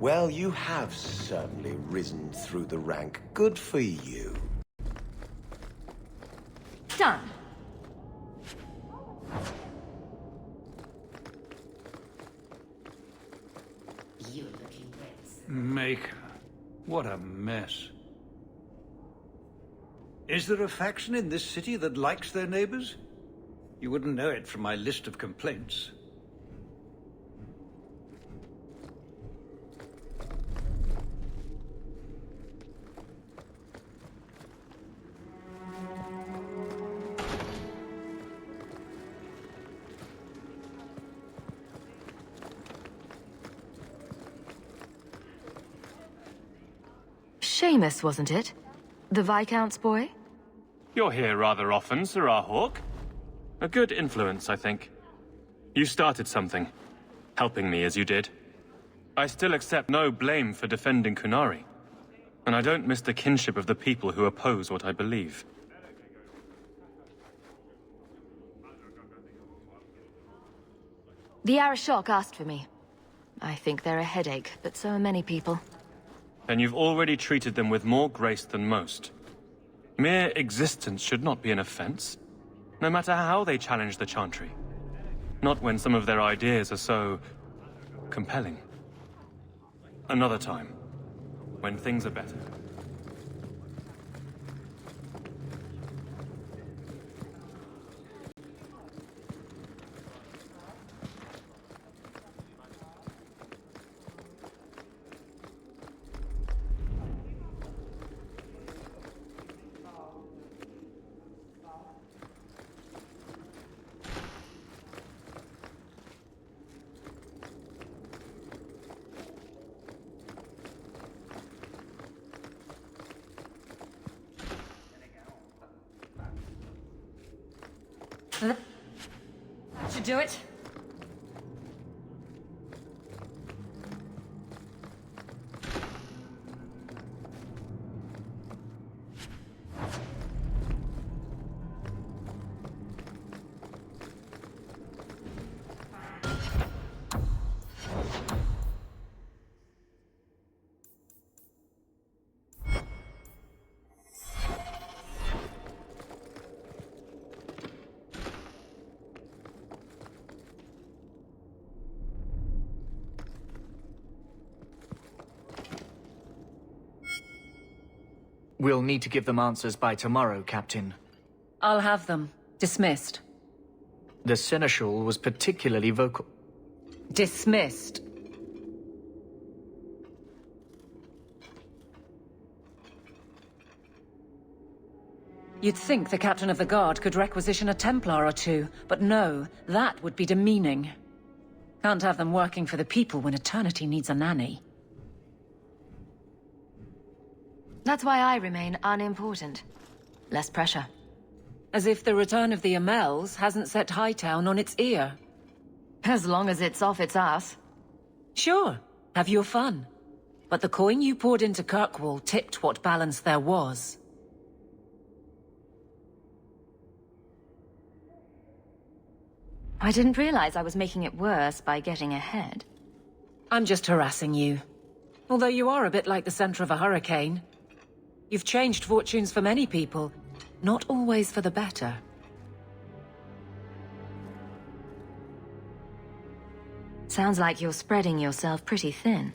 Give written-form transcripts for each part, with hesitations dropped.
Well, you have certainly risen through the rank. Good for you. Done. Maker, what a mess. Is there a faction in this city that likes their neighbors? You wouldn't know it from my list of complaints. Seamus, wasn't it? The Viscount's boy? You're here rather often, Sirrah Hawke. A good influence, I think. You started something, helping me as you did. I still accept no blame for defending Qunari, and I don't miss the kinship of the people who oppose what I believe. The Arishok asked for me. I think they're a headache, but so are many people. Then you've already treated them with more grace than most. Mere existence should not be an offense, no matter how they challenge the Chantry. Not when some of their ideas are so compelling. Another time, when things are better. That should do it. We'll need to give them answers by tomorrow, Captain. I'll have them. Dismissed. The Seneschal was particularly vocal. Dismissed. You'd think the Captain of the Guard could requisition a Templar or two, but no, that would be demeaning. Can't have them working for the people when Eternity needs a nanny. That's why I remain unimportant. Less pressure. As if the return of the Amels hasn't set Hightown on its ear. As long as it's off its ass. Sure, have your fun. But the coin you poured into Kirkwall tipped what balance there was. I didn't realize I was making it worse by getting ahead. I'm just harassing you. Although you are a bit like the center of a hurricane. You've changed fortunes for many people, not always for the better. Sounds like you're spreading yourself pretty thin.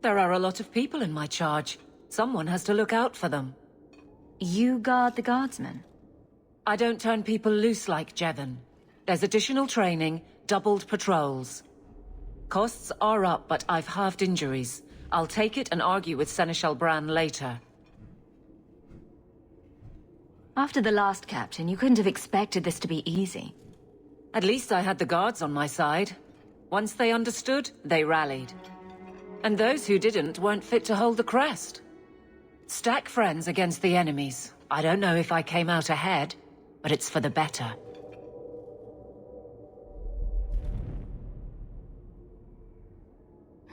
There are a lot of people in my charge. Someone has to look out for them. You guard the guardsmen? I don't turn people loose like Jevon. There's additional training, doubled patrols. Costs are up, but I've halved injuries. I'll take it and argue with Seneschal Bran later. After the last captain, you couldn't have expected this to be easy. At least I had the guards on my side. Once they understood, they rallied. And those who didn't weren't fit to hold the crest. Stack friends against the enemies. I don't know if I came out ahead, but it's for the better.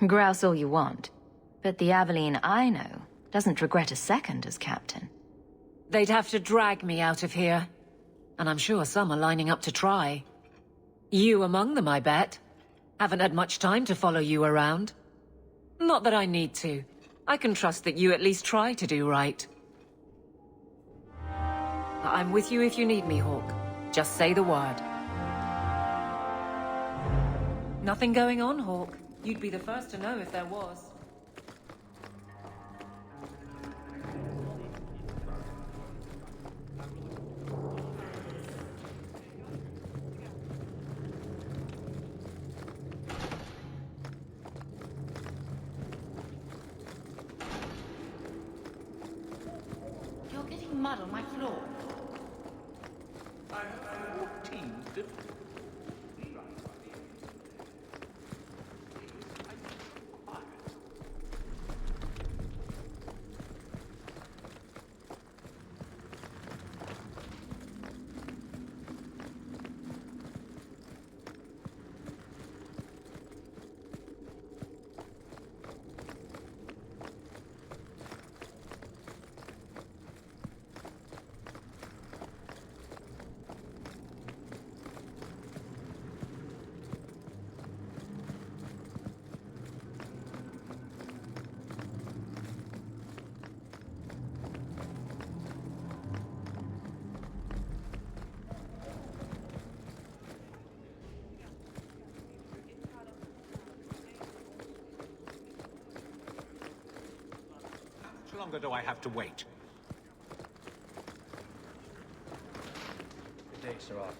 Grouse all you want, but the Aveline I know doesn't regret a second as captain. They'd have to drag me out of here. And I'm sure some are lining up to try. You among them, I bet. Haven't had much time to follow you around. Not that I need to. I can trust that you at least try to do right. I'm with you if you need me, Hawke. Just say the word. Nothing going on, Hawke. You'd be the first to know if there was. You're getting mud on my floor. How longer do I have to wait? Good day, Sir Arthur.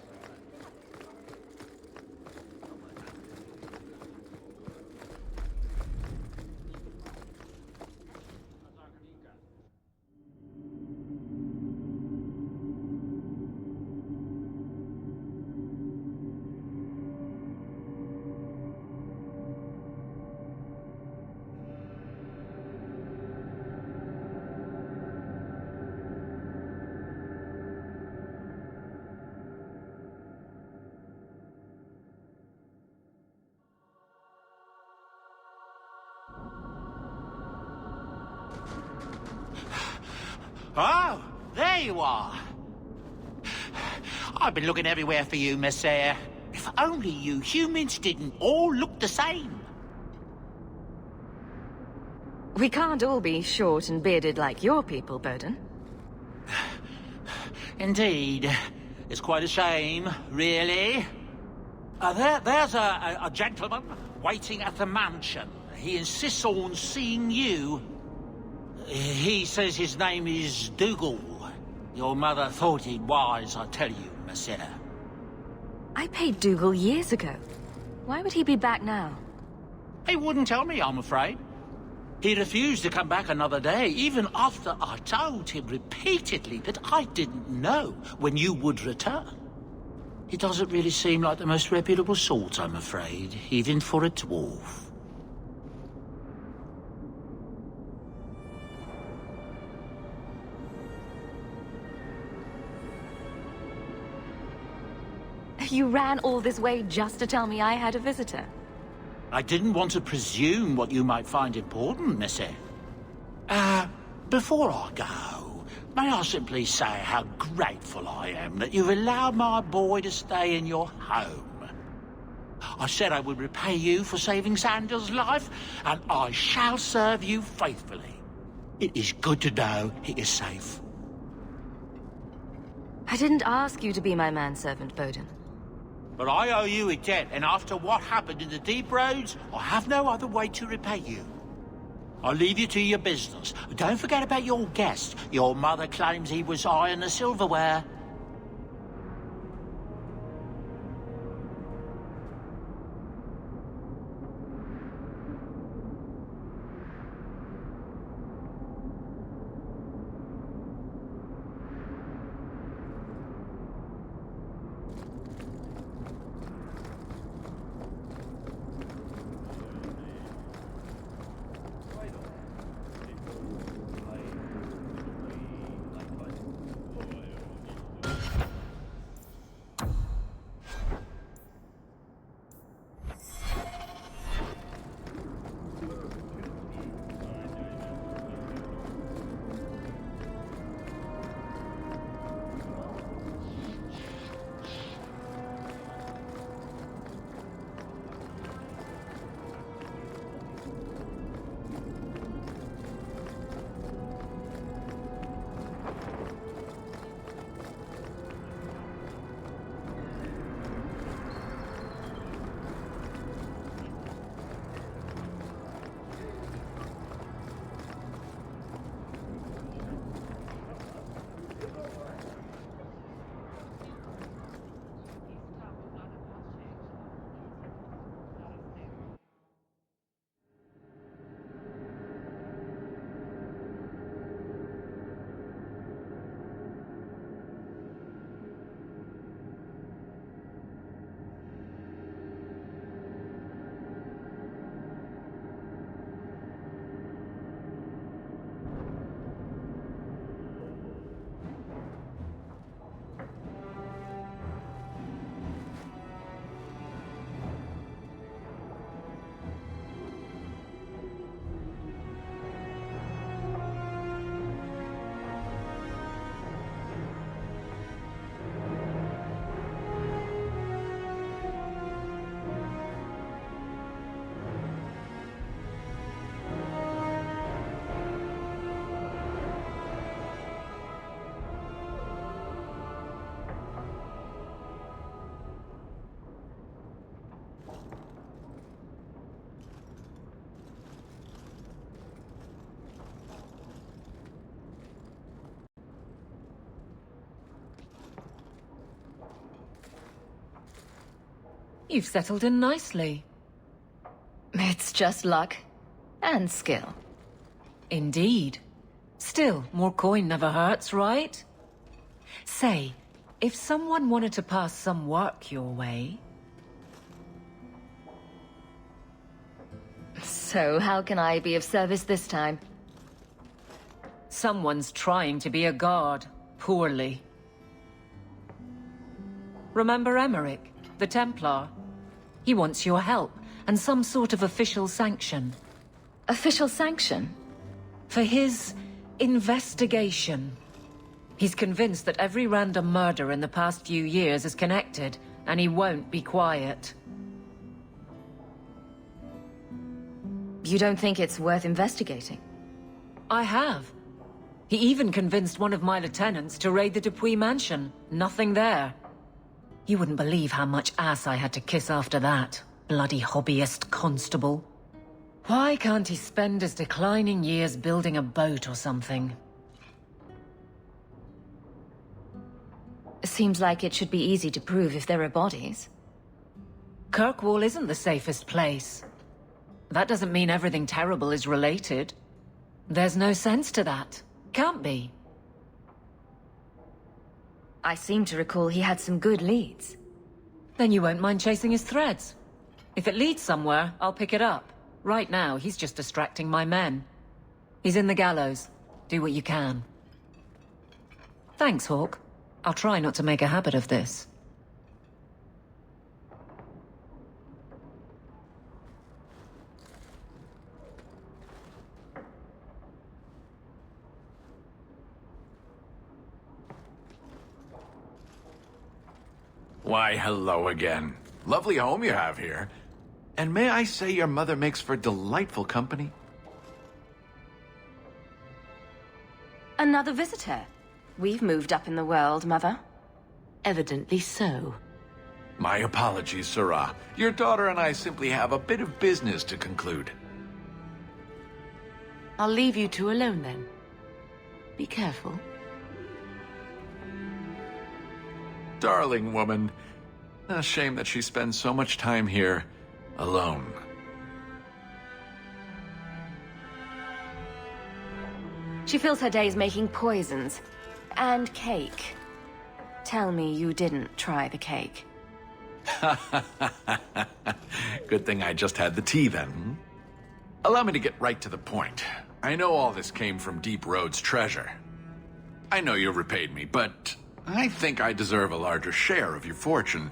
Oh, there you are. I've been looking everywhere for you, Messere. If only you humans didn't all look the same. We can't all be short and bearded like your people, Bowden. Indeed. It's quite a shame, really. There's a gentleman waiting at the mansion. He insists on seeing you. He says his name is Dougal. Your mother thought it wise, I tell you, Messere. I paid Dougal years ago. Why would he be back now? He wouldn't tell me, I'm afraid. He refused to come back another day, even after I told him repeatedly that I didn't know when you would return. He doesn't really seem like the most reputable sort, I'm afraid, even for a dwarf. You ran all this way just to tell me I had a visitor? I didn't want to presume what you might find important, Missy. Before I go, may I simply say how grateful I am that you've allowed my boy to stay in your home. I said I would repay you for saving Sanders' life, and I shall serve you faithfully. It is good to know he is safe. I didn't ask you to be my manservant, Bowden. But I owe you a debt, and after what happened in the Deep Roads, I have no other way to repay you. I'll leave you to your business. Don't forget about your guest. Your mother claims he was eyeing the silverware. You've settled in nicely. It's just luck. And skill. Indeed. Still, more coin never hurts, right? Say, if someone wanted to pass some work your way... So how can I be of service this time? Someone's trying to be a guard, poorly. Remember Emmerich, the Templar? He wants your help, and some sort of official sanction. Official sanction? For his investigation. He's convinced that every random murder in the past few years is connected, and he won't be quiet. You don't think it's worth investigating? I have. He even convinced one of my lieutenants to raid the Dupuis mansion. Nothing there. You wouldn't believe how much ass I had to kiss after that. Bloody hobbyist constable. Why can't he spend his declining years building a boat or something? Seems like it should be easy to prove if there are bodies. Kirkwall isn't the safest place. That doesn't mean everything terrible is related. There's no sense to that. Can't be. I seem to recall he had some good leads. Then you won't mind chasing his threads. If it leads somewhere, I'll pick it up. Right now, he's just distracting my men. He's in the gallows. Do what you can. Thanks, Hawke. I'll try not to make a habit of this. Why, hello again. Lovely home you have here. And may I say your mother makes for delightful company? Another visitor. We've moved up in the world, Mother. Evidently so. My apologies, Sirrah. Your daughter and I simply have a bit of business to conclude. I'll leave you two alone then. Be careful. Darling woman. A shame that she spends so much time here alone. She fills her days making poisons. And cake. Tell me you didn't try the cake. Good thing I just had the tea then. Hmm? Allow me to get right to the point. I know all this came from Deep Road's treasure. I know you repaid me, but I think I deserve a larger share of your fortune.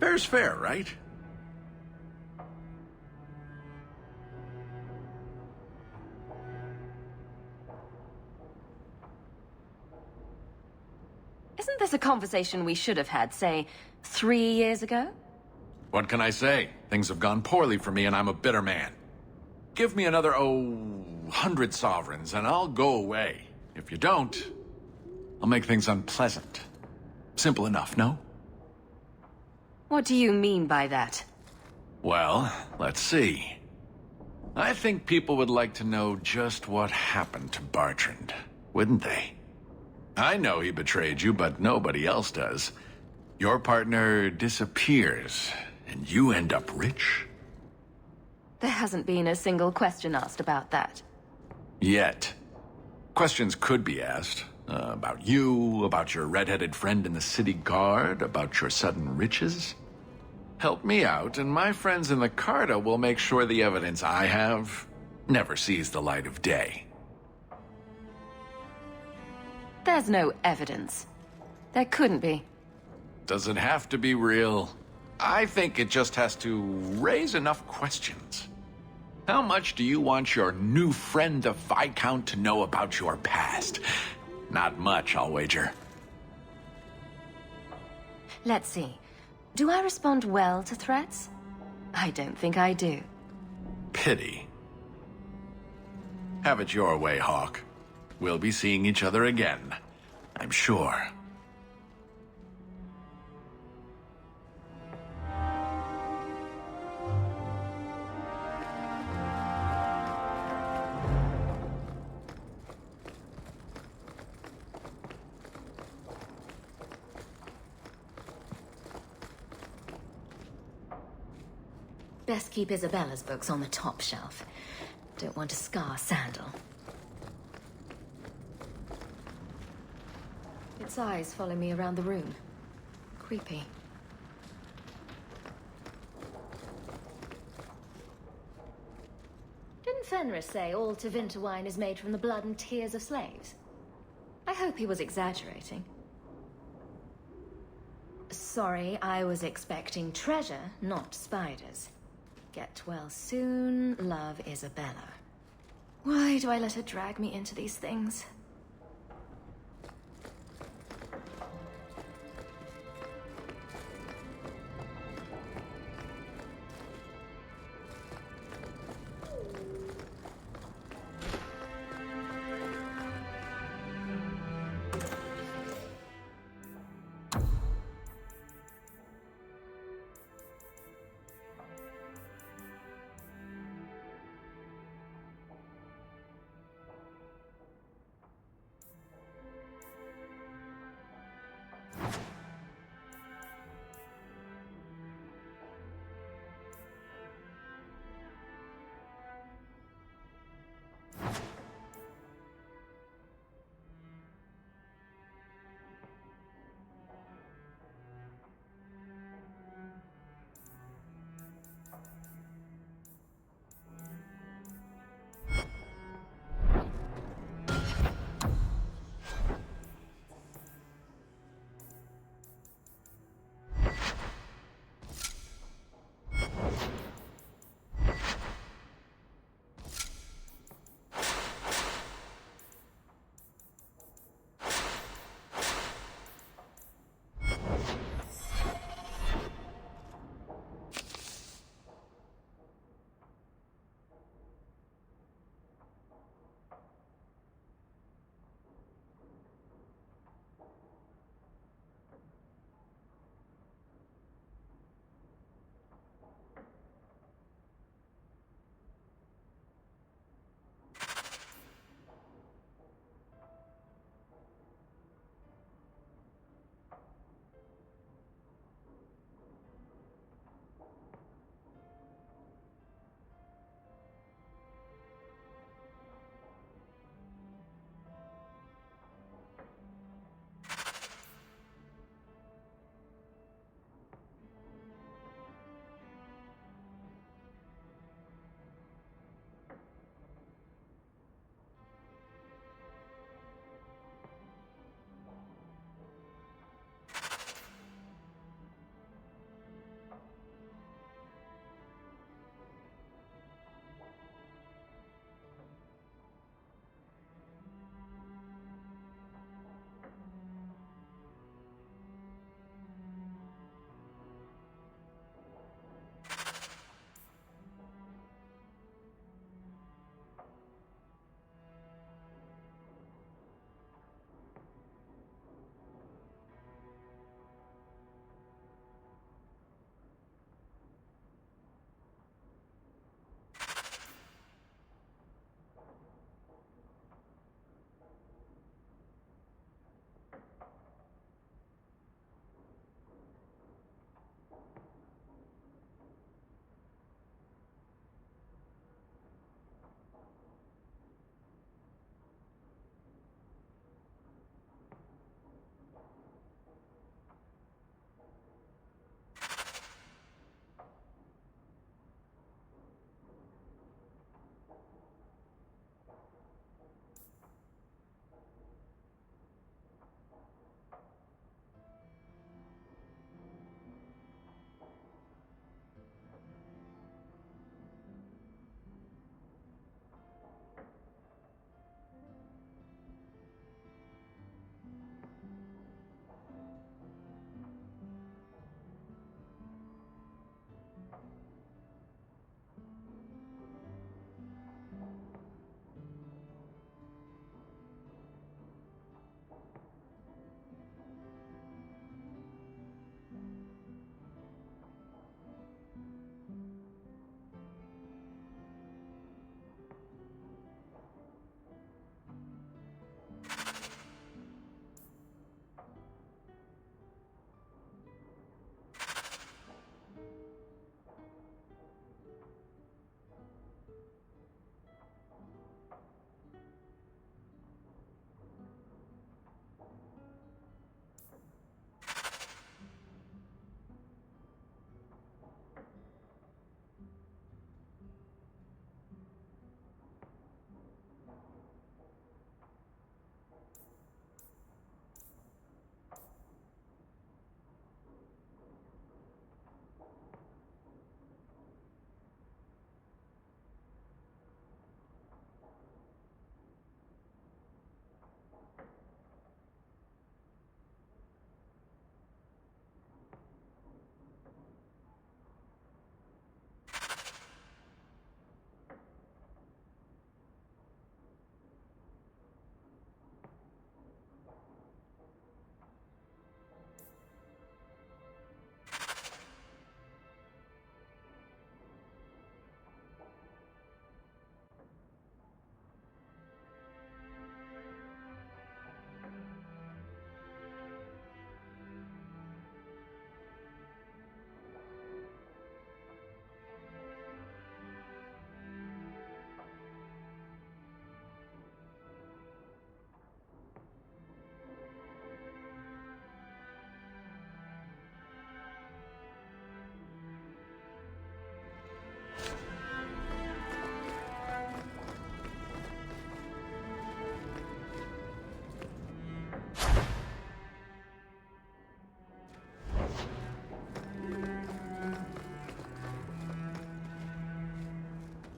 Fair's fair, right? Isn't this a conversation we should have had, say, 3 years ago? What can I say? Things have gone poorly for me and I'm a bitter man. Give me another, 100 sovereigns and I'll go away. If you don't, I'll make things unpleasant. Simple enough, no? What do you mean by that? Well, let's see. I think people would like to know just what happened to Bartrand, wouldn't they? I know he betrayed you, but nobody else does. Your partner disappears, and you end up rich? There hasn't been a single question asked about that. Yet. Questions could be asked. About you, about your red-headed friend in the city guard, about your sudden riches. Help me out, and my friends in the Carta will make sure the evidence I have never sees the light of day. There's no evidence. There couldn't be. Does it have to be real? I think it just has to raise enough questions. How much do you want your new friend, the Viscount, to know about your past? Not much, I'll wager. Let's see. Do I respond well to threats? I don't think I do. Pity. Have it your way, Hawke. We'll be seeing each other again, I'm sure. Best keep Isabella's books on the top shelf. Don't want to scar Sandal. Its eyes follow me around the room. Creepy. Didn't Fenris say all Tevinter wine is made from the blood and tears of slaves? I hope he was exaggerating. Sorry, I was expecting treasure, not spiders. Get well soon, love, Isabella. Why do I let her drag me into these things?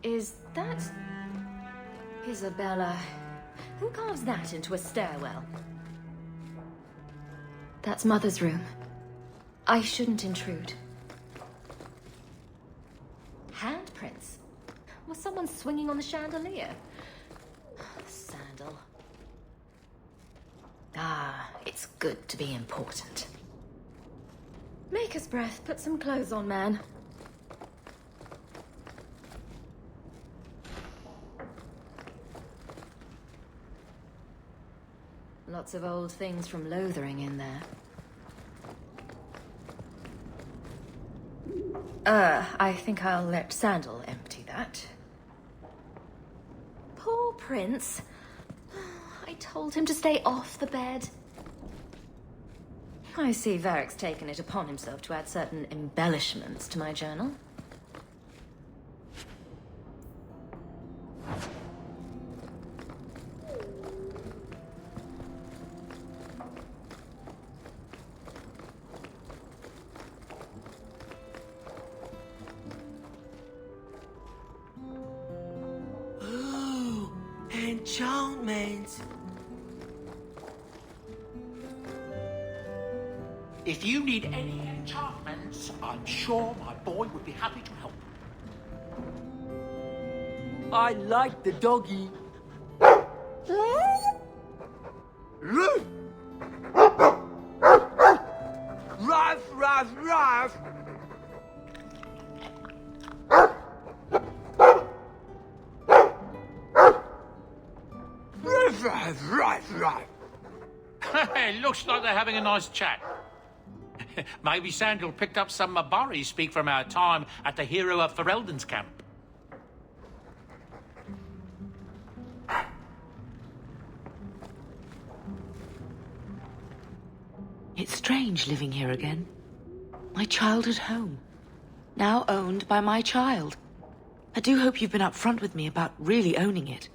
Is that... Isabella? Who carves that into a stairwell? That's Mother's room. I shouldn't intrude. Handprints? Was someone swinging on the chandelier? The sandal. Ah, it's good to be important. Maker's breath. Put some clothes on, man. Lots of old things from Lothering in there. I think I'll let Sandal empty that. Poor Prince. I told him to stay off the bed. I see Varric's taken it upon himself to add certain embellishments to my journal. Enchantment. If you need any enchantments, I'm sure my boy would be happy to help. I like the doggy. Ruff, ruff, ruff. Right. It looks like they're having a nice chat. Maybe Sandal picked up some Mabari speak from our time at the Hero of Ferelden's camp. It's strange living here again. My childhood home. Now owned by my child. I do hope you've been upfront with me about really owning it.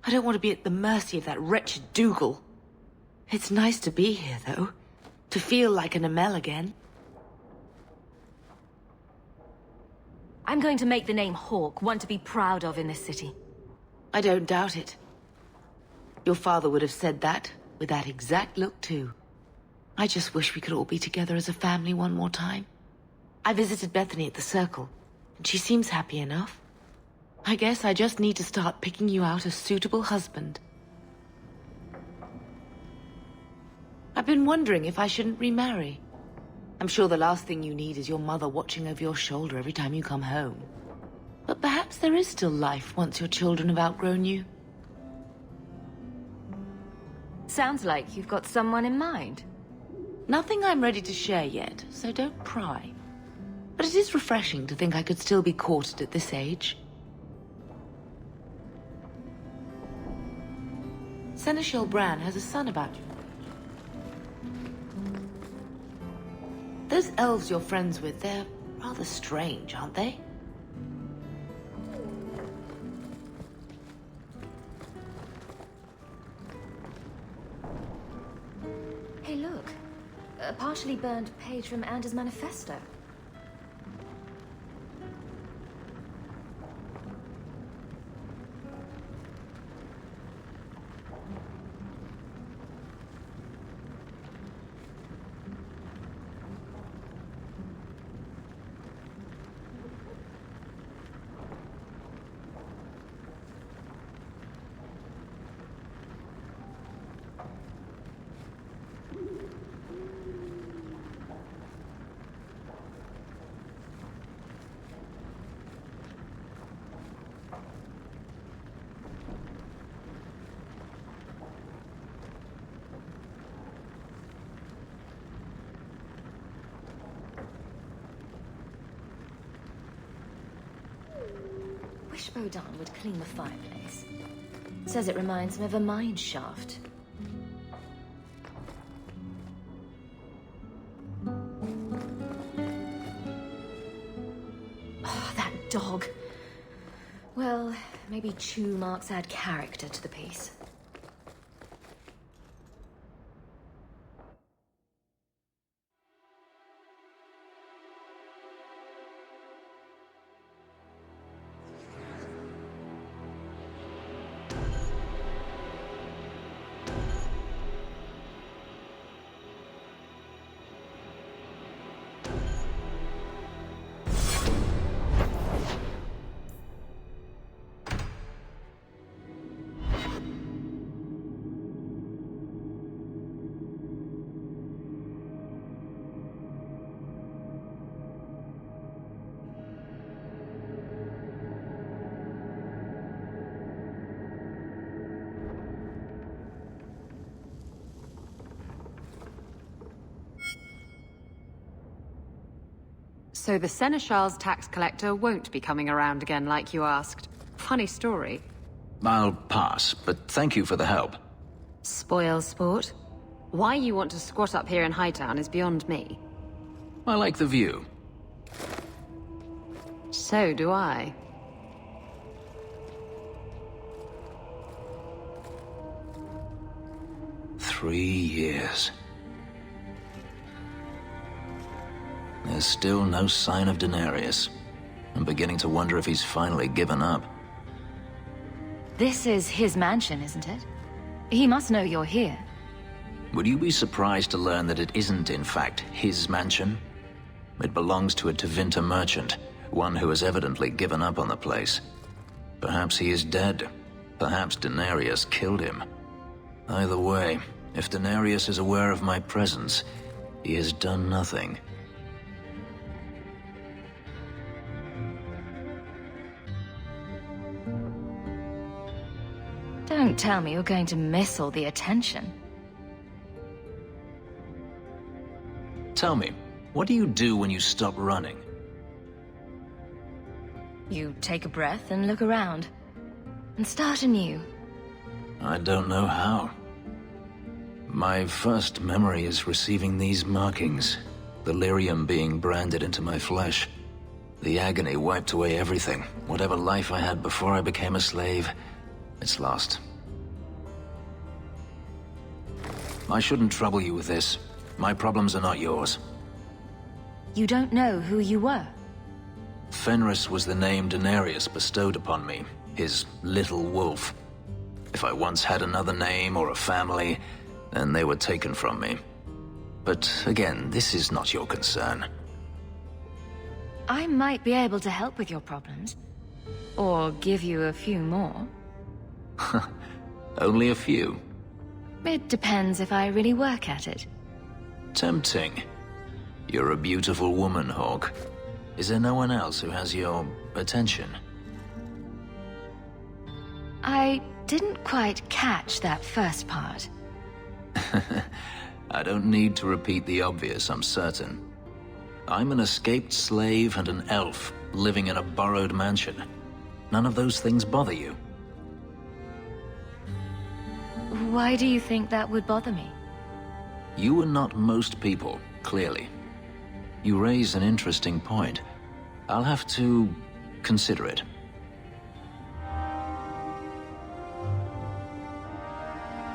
I don't want to be at the mercy of that wretched Dougal. It's nice to be here, though. To feel like an Amel again. I'm going to make the name Hawke one to be proud of in this city. I don't doubt it. Your father would have said that, with that exact look, too. I just wish we could all be together as a family one more time. I visited Bethany at the Circle, and she seems happy enough. I guess I just need to start picking you out a suitable husband. I've been wondering if I shouldn't remarry. I'm sure the last thing you need is your mother watching over your shoulder every time you come home. But perhaps there is still life once your children have outgrown you. Sounds like you've got someone in mind. Nothing I'm ready to share yet, so don't pry. But it is refreshing to think I could still be courted at this age. Seneschal Bran has a son about you. Those elves you're friends with, they're rather strange, aren't they? Hey, look. A partially burned page from Anders' manifesto. Wish Bodahn would clean the fireplace. Says it reminds him of a mine shaft. Oh, that dog. Well, maybe chew marks add character to the piece. So the Seneschal's tax collector won't be coming around again like you asked. Funny story. I'll pass, but thank you for the help. Spoil sport? Why you want to squat up here in Hightown is beyond me. I like the view. So do I. Three years. There's still no sign of Daenerys. I'm beginning to wonder if he's finally given up. This is his mansion, isn't it? He must know you're here. Would you be surprised to learn that it isn't, in fact, his mansion? It belongs to a Tevinter merchant, one who has evidently given up on the place. Perhaps he is dead. Perhaps Daenerys killed him. Either way, if Daenerys is aware of my presence, he has done nothing. Don't tell me you're going to miss all the attention. Tell me, what do you do when you stop running? You take a breath and look around. And start anew. I don't know how. My first memory is receiving these markings, the lyrium being branded into my flesh. The agony wiped away everything. Whatever life I had before I became a slave, it's lost. I shouldn't trouble you with this. My problems are not yours. You don't know who you were? Fenris was the name Daenerys bestowed upon me, his little wolf. If I once had another name or a family, then they were taken from me. But again, this is not your concern. I might be able to help with your problems. Or give you a few more. Only a few. It depends if I really work at it. Tempting. You're a beautiful woman, Hawke. Is there no one else who has your attention? I didn't quite catch that first part. I don't need to repeat the obvious, I'm certain. I'm an escaped slave and an elf, living in a borrowed mansion. None of those things bother you. Why do you think that would bother me? You are not most people, clearly. You raise an interesting point. I'll have to consider it.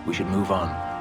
We should move on.